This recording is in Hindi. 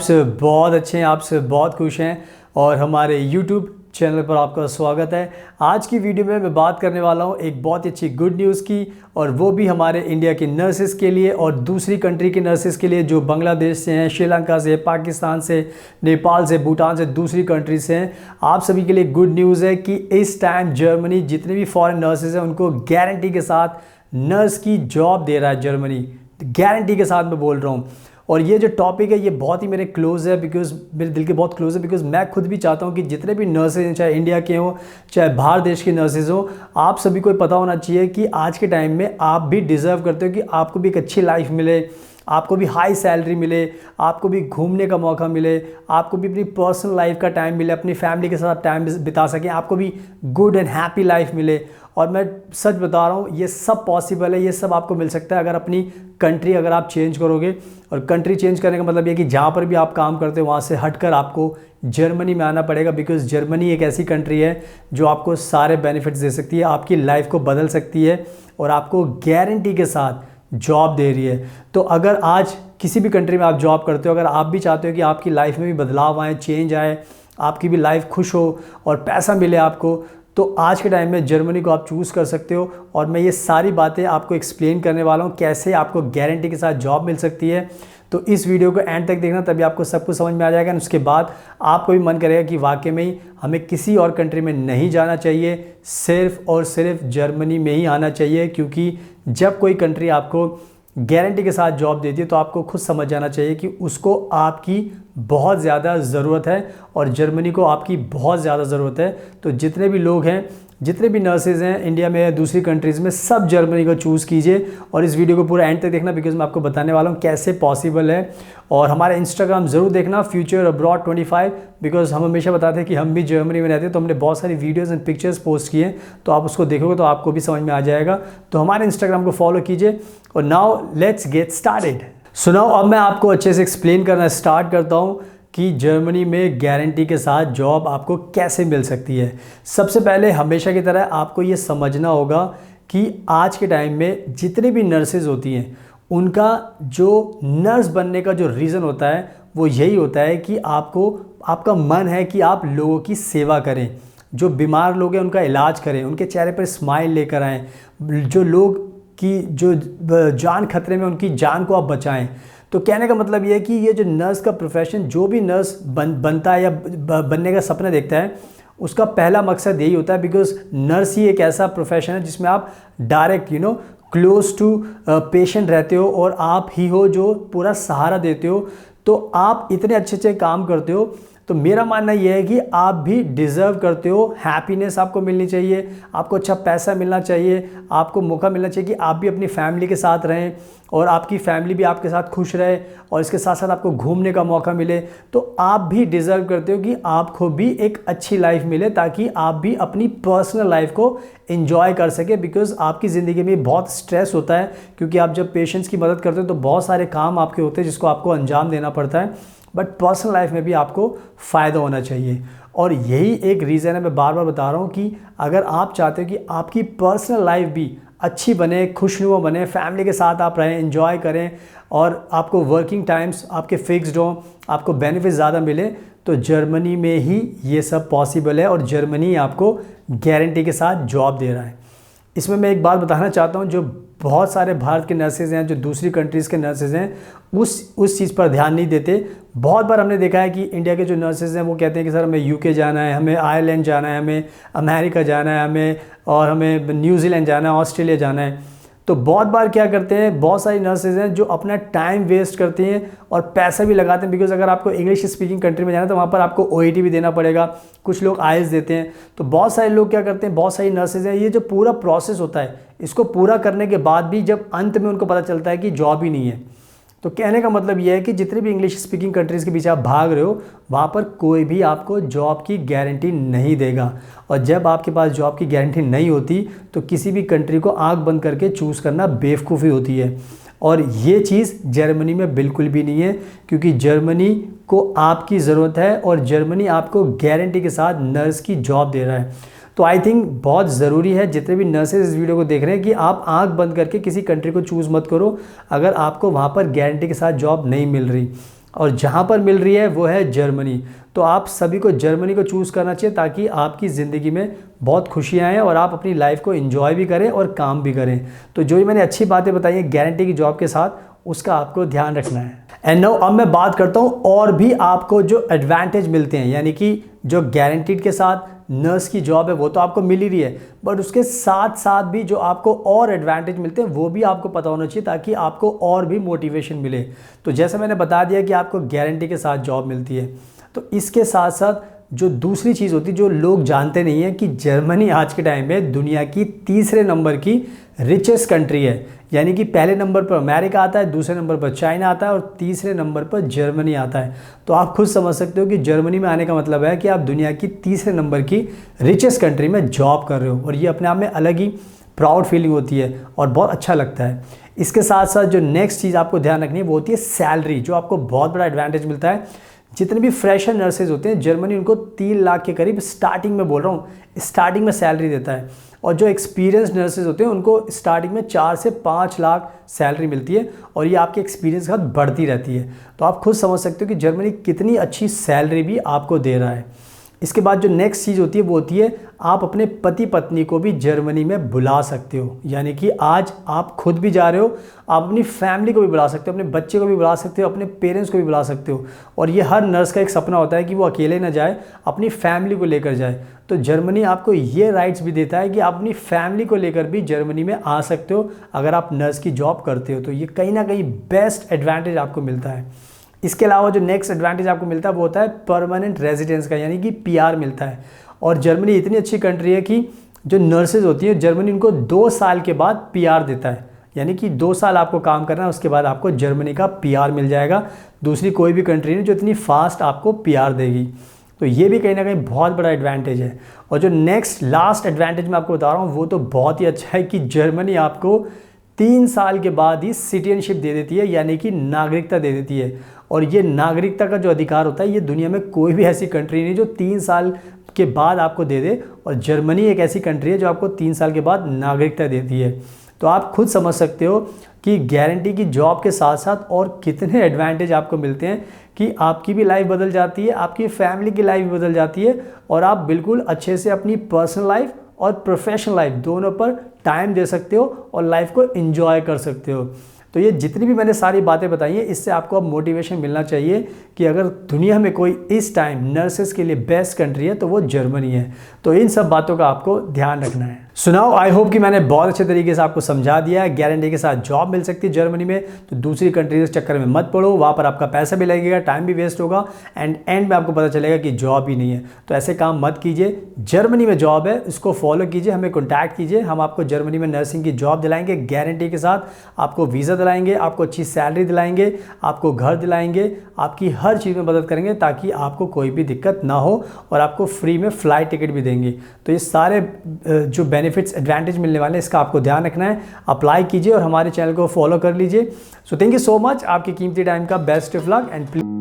से बहुत अच्छे हैं, आपसे बहुत खुश हैं और हमारे YouTube चैनल पर आपका स्वागत है। आज की वीडियो में मैं बात करने वाला हूं एक बहुत अच्छी गुड न्यूज़ की, और वो भी हमारे इंडिया की नर्सेज़ के लिए और दूसरी कंट्री के नर्सेज़ के लिए जो बांग्लादेश से हैं, श्रीलंका से, पाकिस्तान से, नेपाल से, भूटान से, दूसरी कंट्री से हैं। आप सभी के लिए गुड न्यूज़ है कि इस टाइम जर्मनी जितने भी फॉरेन नर्सेज़ हैं उनको गारंटी के साथ नर्स की जॉब दे रहा है। जर्मनी गारंटी के साथ मैं बोल रहा हूँ। और ये जो टॉपिक है ये बहुत ही मेरे क्लोज़ है, बिकॉज़ मेरे दिल के बहुत क्लोज़ है, बिकॉज़ मैं खुद भी चाहता हूँ कि जितने भी नर्सेज हैं, चाहे इंडिया के हों चाहे बाहर देश के नर्सेज हों, आप सभी को पता होना चाहिए कि आज के टाइम में आप भी डिज़र्व करते हो कि आपको भी एक अच्छी लाइफ मिले, आपको भी हाई सैलरी मिले, आपको भी घूमने का मौका मिले, आपको भी अपनी पर्सनल लाइफ का टाइम मिले, अपनी फैमिली के साथ टाइम बिता सकें, आपको भी गुड एंड हैप्पी लाइफ मिले। और मैं सच बता रहा हूँ ये सब पॉसिबल है, ये सब आपको मिल सकता है अगर अपनी कंट्री अगर आप चेंज करोगे। और कंट्री चेंज करने का मतलब ये कि जहाँ पर भी आप काम करते हो वहाँ से हटकर आपको जर्मनी में आना पड़ेगा, बिकॉज़ जर्मनी एक ऐसी कंट्री है जो आपको सारे बेनिफिट्स दे सकती है, आपकी लाइफ को बदल सकती है और आपको गारंटी के साथ जॉब दे रही है। तो अगर आज किसी भी कंट्री में आप जॉब करते हो, अगर आप भी चाहते हो कि आपकी लाइफ में भी बदलाव आए, चेंज आए, आपकी भी लाइफ खुश हो और पैसा मिले आपको, तो आज के टाइम में जर्मनी को आप चूज़ कर सकते हो। और मैं ये सारी बातें आपको एक्सप्लेन करने वाला हूँ कैसे आपको गारंटी के साथ जॉब मिल सकती है। तो इस वीडियो को एंड तक देखना, तभी आपको सब कुछ समझ में आ जाएगा। और उसके बाद आपको भी मन करेगा कि वाकई में ही हमें किसी और कंट्री में नहीं जाना चाहिए, सिर्फ और सिर्फ जर्मनी में ही आना चाहिए। क्योंकि जब कोई कंट्री आपको गारंटी के साथ जॉब देती है तो आपको खुद समझ जाना चाहिए कि उसको आपकी बहुत ज़्यादा ज़रूरत है और जर्मनी को आपकी बहुत ज़्यादा ज़रूरत है। तो जितने भी लोग हैं, जितने भी नर्सेज हैं इंडिया में या दूसरी कंट्रीज़ में, सब जर्मनी को चूज़ कीजिए। और इस वीडियो को पूरा एंड तक देखना, बिकॉज़ मैं आपको बताने वाला हूँ कैसे पॉसिबल है। और हमारे इंस्टाग्राम ज़रूर देखना, फ्यूचर अब्रॉड 25, बिकॉज़ हम हमेशा बताते हैं कि हम भी जर्मनी में रहते हैं, तो हमने बहुत सारी वीडियोज़ एंड पिक्चर्स पोस्ट किए, तो आप उसको देखोगे तो आपको भी समझ में आ जाएगा। तो हमारे इंस्टाग्राम को फॉलो कीजिए। और नाउ लेट्स गेट स्टार्टेड। सुनाओ, अब मैं आपको अच्छे से एक्सप्लेन करना स्टार्ट करता हूँ कि जर्मनी में गारंटी के साथ जॉब आपको कैसे मिल सकती है। सबसे पहले हमेशा की तरह आपको ये समझना होगा कि आज के टाइम में जितनी भी नर्सेज होती हैं उनका जो नर्स बनने का जो रीज़न होता है वो यही होता है कि आपका मन है कि आप लोगों की सेवा करें, जो बीमार लोग हैं उनका इलाज करें, उनके चेहरे पर स्माइल लेकर आएँ, जो लोग की जो जान खतरे में उनकी जान को आप बचाएं। तो कहने का मतलब ये है कि ये जो नर्स का प्रोफेशन, जो भी नर्स बनता है या बनने का सपना देखता है, उसका पहला मकसद यही होता है, बिकॉज नर्स ही एक ऐसा प्रोफेशन है जिसमें आप डायरेक्ट क्लोज टू पेशेंट रहते हो और आप ही हो जो पूरा सहारा देते हो। तो आप इतने अच्छे अच्छे काम करते हो, तो मेरा मानना यह है कि आप भी डिज़र्व करते हो। हैप्पीनेस आपको मिलनी चाहिए, आपको अच्छा पैसा मिलना चाहिए, आपको मौका मिलना चाहिए कि आप भी अपनी फैमिली के साथ रहें और आपकी फैमिली भी आपके साथ खुश रहे, और इसके साथ साथ आपको घूमने का मौका मिले। तो आप भी डिज़र्व करते हो कि आपको भी एक अच्छी लाइफ मिले, ताकि आप भी अपनी पर्सनल लाइफ को एंजॉय कर सके। बिकॉज़ आपकी ज़िंदगी में बहुत स्ट्रेस होता है, क्योंकि आप जब पेशेंट्स की मदद करते हो तो बहुत सारे काम आपके होते हैं जिसको आपको अंजाम देना पड़ता है, बट पर्सनल लाइफ में भी आपको फ़ायदा होना चाहिए। और यही एक रीज़न है, मैं बार बार बता रहा हूँ कि अगर आप चाहते हो कि आपकी पर्सनल लाइफ भी अच्छी बने, खुशनुमा बने, फैमिली के साथ आप रहें, एंजॉय करें, और आपको वर्किंग टाइम्स आपके फिक्स्ड हों, आपको बेनिफिट ज़्यादा मिले, तो जर्मनी में ही ये सब पॉसिबल है। और जर्मनी आपको गारंटी के साथ जॉब दे रहा है। इसमें मैं एक बात बताना चाहता हूँ, जो बहुत सारे भारत के नर्सेज हैं, जो दूसरी कंट्रीज़ के नर्सेज हैं, उस चीज़ पर ध्यान नहीं देते। बहुत बार हमने देखा है कि इंडिया के जो नर्सेज हैं वो कहते हैं कि सर हमें यूके जाना है, हमें आयरलैंड जाना है, हमें अमेरिका जाना है, हमें न्यूजीलैंड जाना है, ऑस्ट्रेलिया जाना है। तो बहुत बार क्या करते हैं, बहुत सारी नर्सेज हैं जो अपना टाइम वेस्ट करती हैं और पैसा भी लगाते हैं, बिकॉज अगर आपको इंग्लिश स्पीकिंग कंट्री में जाना है तो वहाँ पर आपको OET भी देना पड़ेगा, कुछ लोग IELTS देते हैं। तो बहुत सारे लोग क्या करते हैं, बहुत सारी नर्सेज हैं, ये जो पूरा प्रोसेस होता है इसको पूरा करने के बाद भी जब अंत में उनको पता चलता है कि जॉब ही नहीं है। तो कहने का मतलब यह है कि जितने भी इंग्लिश स्पीकिंग कंट्रीज़ के पीछे आप भाग रहे हो, वहाँ पर कोई भी आपको जॉब की गारंटी नहीं देगा। और जब आपके पास जॉब की गारंटी नहीं होती तो किसी भी कंट्री को आंख बंद करके चूज़ करना बेवकूफ़ी होती है। और ये चीज़ जर्मनी में बिल्कुल भी नहीं है, क्योंकि जर्मनी को आपकी ज़रूरत है और जर्मनी आपको गारंटी के साथ नर्स की जॉब दे रहा है। तो आई थिंक बहुत ज़रूरी है, जितने भी नर्सेज इस वीडियो को देख रहे हैं, कि आप आंख बंद करके किसी कंट्री को चूज़ मत करो अगर आपको वहाँ पर गारंटी के साथ जॉब नहीं मिल रही। और जहाँ पर मिल रही है वो है जर्मनी। तो आप सभी को जर्मनी को चूज़ करना चाहिए ताकि आपकी ज़िंदगी में बहुत खुशियाँ आएँ और आप अपनी लाइफ को एंजॉय भी करें और काम भी करें। तो जो मैंने अच्छी बातें बताई हैं गारंटी की जॉब के साथ, उसका आपको ध्यान रखना है। एंड नाउ अब मैं बात करता हूँ और भी आपको जो एडवांटेज मिलते हैं, यानी कि जो गारंटीड के साथ नर्स की जॉब है वो तो आपको मिल ही रही है, बट उसके साथ साथ भी जो आपको और एडवांटेज मिलते हैं वो भी आपको पता होना चाहिए ताकि आपको और भी मोटिवेशन मिले। तो जैसे मैंने बता दिया कि आपको गारंटी के साथ जॉब मिलती है, तो इसके साथ साथ जो दूसरी चीज़ होती है जो लोग जानते नहीं हैं कि जर्मनी आज के टाइम में दुनिया की तीसरे नंबर की रिचेस्ट कंट्री है। यानी कि पहले नंबर पर अमेरिका आता है, दूसरे नंबर पर चाइना आता है और तीसरे नंबर पर जर्मनी आता है। तो आप खुद समझ सकते हो कि जर्मनी में आने का मतलब है कि आप दुनिया की तीसरे नंबर की रिचेस्ट कंट्री में जॉब कर रहे हो, और ये अपने आप में अलग ही प्राउड फीलिंग होती है और बहुत अच्छा लगता है। इसके साथ साथ जो नेक्स्ट चीज़ आपको ध्यान रखनी है वो होती है सैलरी, जो आपको बहुत बड़ा एडवांटेज मिलता है। जितने भी फ्रेशर नर्सेज होते हैं जर्मनी उनको 3 लाख के करीब स्टार्टिंग में, बोल रहा हूँ स्टार्टिंग में सैलरी देता है, और जो एक्सपीरियंस नर्सेज होते हैं उनको स्टार्टिंग में 4 से 5 लाख सैलरी मिलती है, और ये आपके एक्सपीरियंस के साथ बढ़ती रहती है। तो आप खुद समझ सकते हो कि जर्मनी कितनी अच्छी सैलरी भी आपको दे रहा है। इसके बाद जो नेक्स्ट चीज़ होती है वो होती है आप अपने पति पत्नी को भी जर्मनी में बुला सकते हो। यानी कि आज आप खुद भी जा रहे हो, आप अपनी फैमिली को भी बुला सकते हो, अपने बच्चे को भी बुला सकते हो, अपने पेरेंट्स को भी बुला सकते हो। और ये हर नर्स का एक सपना होता है कि वो अकेले ना जाए, अपनी फैमिली को लेकर जाए। तो जर्मनी आपको ये राइट्स भी देता है कि आप अपनी फैमिली को लेकर भी जर्मनी में आ सकते हो अगर आप नर्स की जॉब करते हो। तो ये कहीं ना कहीं बेस्ट एडवांटेज आपको मिलता है। इसके अलावा जो नेक्स्ट एडवांटेज आपको मिलता है वो होता है परमानेंट रेजिडेंस का, यानी कि पीआर मिलता है। और जर्मनी इतनी अच्छी कंट्री है कि जो नर्सेज होती है जर्मनी उनको 2 साल के बाद पीआर देता है। यानी कि 2 साल आपको काम करना है, उसके बाद आपको जर्मनी का पीआर मिल जाएगा। दूसरी कोई भी कंट्री नहीं जो इतनी फास्ट आपको पीआर देगी। तो ये भी कहीं ना कहीं बहुत बड़ा एडवांटेज है। और जो नेक्स्ट लास्ट एडवांटेज मैं आपको बता रहा हूँ वो तो बहुत ही अच्छा है कि जर्मनी आपको 3 साल के बाद ही सिटीजनशिप दे देती है, यानी कि नागरिकता दे देती है। और ये नागरिकता का जो अधिकार होता है ये दुनिया में कोई भी ऐसी कंट्री नहीं जो 3 साल के बाद आपको दे दे, और जर्मनी एक ऐसी कंट्री है जो आपको 3 साल के बाद नागरिकता देती है। तो आप खुद समझ सकते हो कि गारंटी की जॉब के साथ साथ और कितने एडवांटेज आपको मिलते हैं कि आपकी भी लाइफ बदल जाती है, आपकी फैमिली की लाइफ भी बदल जाती है, और आप बिल्कुल अच्छे से अपनी पर्सनल लाइफ और प्रोफेशनल लाइफ दोनों पर टाइम दे सकते हो और लाइफ को एंजॉय कर सकते हो। तो ये जितनी भी मैंने सारी बातें बताई हैं इससे आपको अब मोटिवेशन मिलना चाहिए कि अगर दुनिया में कोई इस टाइम नर्सेस के लिए बेस्ट कंट्री है तो वो जर्मनी है। तो इन सब बातों का आपको ध्यान रखना है। सुनाओ, आई होप कि मैंने बहुत अच्छे तरीके से आपको समझा दिया है। गारंटी के साथ जॉब मिल सकती है जर्मनी में, तो दूसरी कंट्रीज के चक्कर में मत पड़ो, वहाँ पर आपका पैसा भी लगेगा, टाइम भी वेस्ट होगा, एंड में आपको पता चलेगा कि जॉब ही नहीं है। तो ऐसे काम मत कीजिए। जर्मनी में जॉब है, इसको फॉलो कीजिए, हमें कॉन्टैक्ट कीजिए, हम आपको जर्मनी में नर्सिंग की जॉब दिलाएंगे गारंटी के साथ। आपको वीज़ा दिलाएंगे, आपको अच्छी सैलरी दिलाएंगे, आपको घर दिलाएंगे, आपकी हर चीज़ में मदद करेंगे ताकि आपको कोई भी दिक्कत ना हो, और आपको फ्री में फ़्लाइट टिकट भी देंगे। तो ये सारे जो बेनिफिट्स एडवांटेज मिलने वाले हैं इसका आपको ध्यान रखना है। अप्लाई कीजिए और हमारे चैनल को फॉलो कर लीजिए। So thank you so much, आपकी कीमती टाइम का best of luck and please